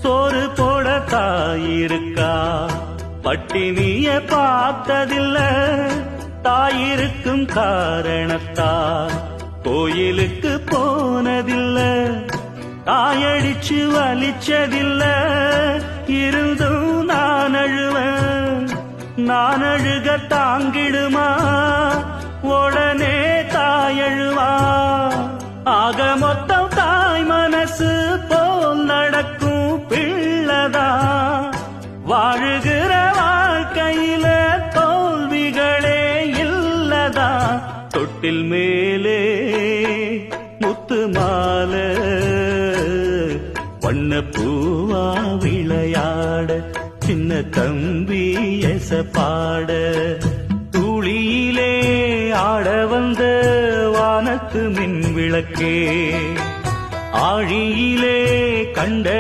சோறு போட தாயிருக்கா, பட்டினிய பார்த்ததில்ல, தாயிருக்கும் காரணத்தால் கோயிலுக்கு போனதில்ல, தாயடிச்சு வலிச்சதில்ல, இருந்தும் நான் அழுவேன். நான் அழுக தாங்கிடுமா, உடனே தாயழுவா. ஆக மொத்தம் தாய் மனசு போல் நடக்கும் பிள்ளதா, வாழுகிற வாழ்க்கையில தோல்விகளே இல்லதா. தொட்டில் மேலே முத்து மாலை வண்ண பூவா விளையாட, சின்ன தம்பி எச பாட, தூளியிலே ஆட வந்த வானத்து மின் விளக்கே, ஆழியிலே கண்டடு